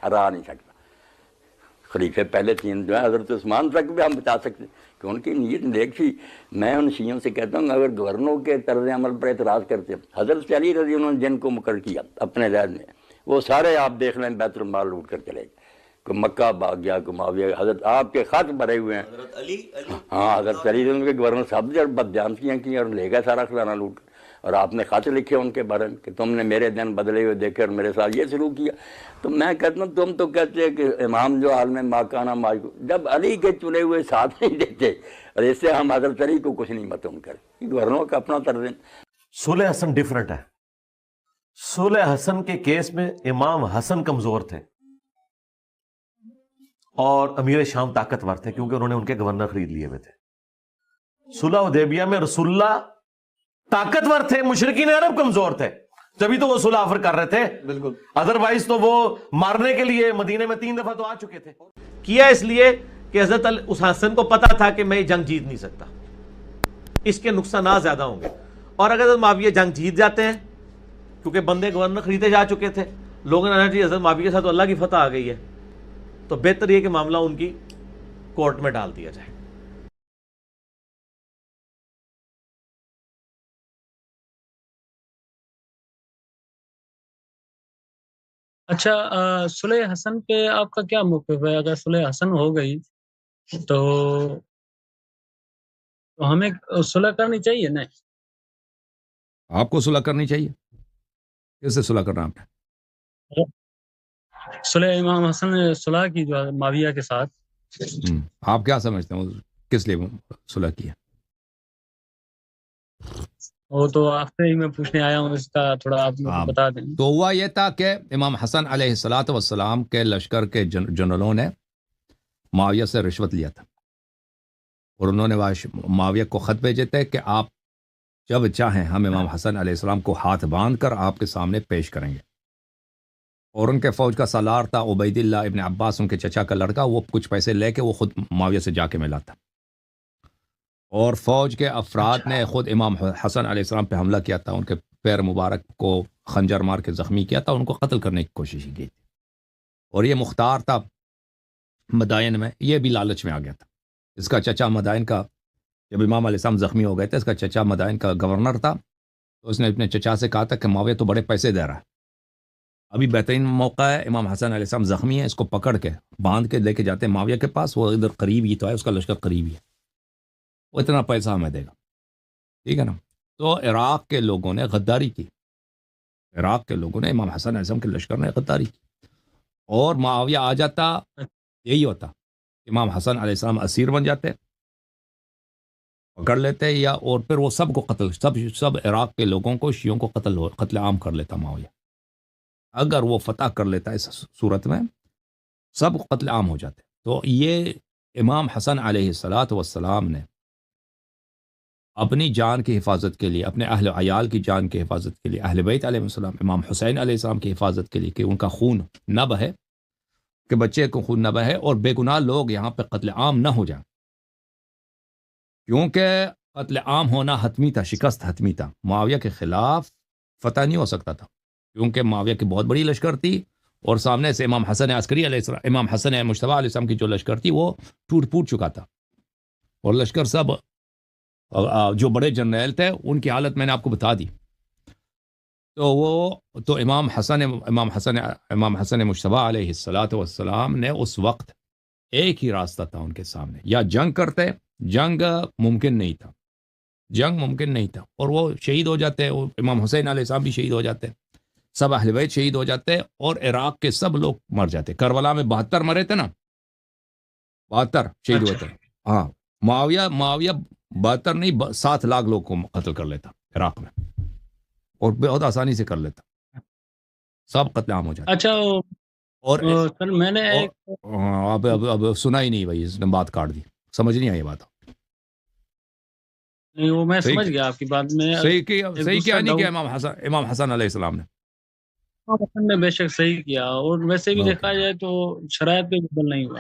ٹھہرا نہیں سکتا۔ خلیفے پہلے تین جو ہے حضرت عثمان تک بھی ہم بتا سکتے ہیں کہ ان کی نیت نیک تھی۔ میں ان شیعوں سے کہتا ہوں اگر گورنروں کے طرز عمل پر اعتراض کرتے ہیں، حضرت علی رضی اللہ عنہ جن کو مقرر کیا اپنے عہد میں، وہ سارے آپ دیکھ لیں بیت المال لوٹ کر چلے گئے، کوئی مکہ بھاگ گیا، کوئی معاویہ، حضرت آپ کے خط بھرے ہوئے ہیں، حضرت علی ہاں حضرت علی ان کے گورنر صاحب جب بدجانسیاں کی اور لے گئے سارا خزانہ لوٹ کر، اور آپ نے خط لکھے ان کے بارے میں کہ تم نے میرے دن بدلے ہوئے دیکھے اور میرے ساتھ یہ سلوک کیا۔ تو میں کہتا ہوں تم تو کہتے ہیں کہ امام جو عالم ماکانہ ماجو، جب علی کے چنے ہوئے ساتھ نہیں دیتے، اور اس سے ہم حضرت علی کو کچھ نہیں متون کریں، گورنروں کا اپنا طرز۔ صلح حسن ڈیفرنٹ ہے۔ صلح حسن کے کیس میں امام حسن کمزور تھے اور امیر شام طاقتور تھے کیونکہ انہوں نے ان کے گورنر خرید لیے ہوئے تھے۔ صلح حدیبیہ میں رسول اللہ طاقتور تھے، مشرکین عرب کمزور تھے، تبھی تو وہ صلح آفر کر رہے تھے، بالکل، ادروائز تو وہ مارنے کے لیے مدینے میں 3 دفعہ تو آ چکے تھے۔ کیا اس لیے کہ حضرت اس حسن کو پتا تھا کہ میں یہ جنگ جیت نہیں سکتا، اس کے نقصانات زیادہ ہوں گے، اور اگر حضرت معاویہ جنگ جیت جاتے ہیں کیونکہ بندے گورنر خریدے جا چکے تھے، لوگوں نے جی حضرت معاویہ کے ساتھ اللہ کی فتح آ گئی ہے، تو بہتر یہ کہ معاملہ ان کی کورٹ میں ڈال دیا جائے۔ اچھا، صلح حسن پہ آپ کا کیا موقف ہے؟ اگر صلح حسن ہو گئی تو ہمیں صلح کرنی چاہیے نا؟ آپ کو صلح کرنی چاہیے؟ کس سے صلح کرنا آپ نے؟ صلح امام حسن نے صلح کی جو معاویہ کے ساتھ، آپ کیا سمجھتے ہیں کس لیے صلح کی ہے؟ وہ تو آپ سے ہی میں پوچھنے آیا ہوں، اس کا تھوڑا آپ مجھے بتا دیں۔ تو ہوا یہ تھا کہ امام حسن علیہ السلام کے لشکر کے جنرلوں نے معاویہ سے رشوت لیا تھا، اور انہوں نے معاویہ کو خط بھیجے تھے کہ آپ جب چاہیں ہم امام حسن علیہ السلام کو ہاتھ باندھ کر آپ کے سامنے پیش کریں گے۔ اور ان کے فوج کا سالار تھا عبید اللہ ابن عباس، ان کے چچا کا لڑکا، وہ کچھ پیسے لے کے وہ خود معاویہ سے جا کے ملا تھا، اور فوج کے افراد نے خود امام حسن علیہ السلام پہ حملہ کیا تھا، ان کے پیر مبارک کو خنجر مار کے زخمی کیا تھا، ان کو قتل کرنے کی کوشش کی تھی۔ اور یہ مختار تھا مدائن میں، یہ بھی لالچ میں آ گیا تھا۔ اس کا چچا مدائن کا، جب امام علیہ السلام زخمی ہو گئے تھے، اس کا چچا مدائن کا گورنر تھا، تو اس نے اپنے چچا سے کہا تھا کہ معاویہ تو بڑے پیسے دے رہا ہے، ابھی بہترین موقع ہے، امام حسن علیہ السلام زخمی ہے، اس کو پکڑ کے باندھ کے لے کے جاتے ہیں معاویہ کے پاس، وہ ادھر قریب ہی تو ہے، اس کا لشکر قریب ہی ہے، وہ اتنا پیسہ ہمیں دے گا، ٹھیک ہے نا۔ تو عراق کے لوگوں نے غداری کی، عراق کے لوگوں نے امام حسن علیہ السلام کے لشکر نے غداری کی، اور معاویہ آ جاتا، یہی ہوتا، امام حسن علیہ السلام اسیر بن جاتے، پکڑ لیتے، یا اور پھر وہ سب کو قتل، سب عراق کے لوگوں کو، شیعوں کو قتل عام کر لیتا معاویہ۔ اگر وہ فتح کر لیتا اس صورت میں سب قتل عام ہو جاتے۔ تو یہ امام حسن علیہ السلام نے اپنی جان کی حفاظت کے لیے، اپنے اہل و عیال کی جان کی حفاظت کے لیے، اہل بیت علیہ السلام، امام حسین علیہ السلام کی حفاظت کے لیے، کہ ان کا خون نہ بہے، کہ بچے کو خون نہ بہے اور بے گناہ لوگ یہاں پہ قتل عام نہ ہو جائیں، کیونکہ قتل عام ہونا حتمی تھا، شکست حتمی تھا، معاویہ کے خلاف فتح نہیں ہو سکتا تھا، کیونکہ معاویہ کی بہت بڑی لشکر تھی، اور سامنے سے امام حسن عسکری علیہ السلام، امام حسن مجتبیٰ علیہ السلام کی جو لشکر تھی وہ ٹوٹ چکا تھا، اور لشکر سب جو بڑے جنرل تھے ان کی حالت میں نے آپ کو بتا دی۔ تو امام حسن مجتبیٰ علیہ السلام نے اس وقت ایک ہی راستہ تھا ان کے سامنے، یا جنگ کرتے، جنگ ممکن نہیں تھا، اور وہ شہید ہو جاتے، امام حسین علیہ السلام بھی شہید ہو جاتے، سب اہل بیت شہید ہو جاتے، اور عراق کے سب لوگ مر جاتے۔ کربلا میں 72 مرے تھے نا، 72 شہید ہوئے تھے۔ ہاں، معاویہ 72 نہیں 7 لاکھ لوگ کو قتل کر لیتا عراق میں، اور بہت آسانی سے کر لیتا، سب قتل عام ہو جاتے۔ اچھا، اور سر میں نے اب سنا ہی نہیں بھائی، اس نے بات کاٹ دی، سمجھ نہیں آئی بات۔ نہیں، وہ میں سمجھ گیا آپ کی بات میں، صحیح کیا نہیں کیا امام حسن علیہ السلام نے؟ نے بے شک صحیح کیا، اور ویسے بھی دیکھا جائے تو شرائط پہ بدل نہیں ہوا۔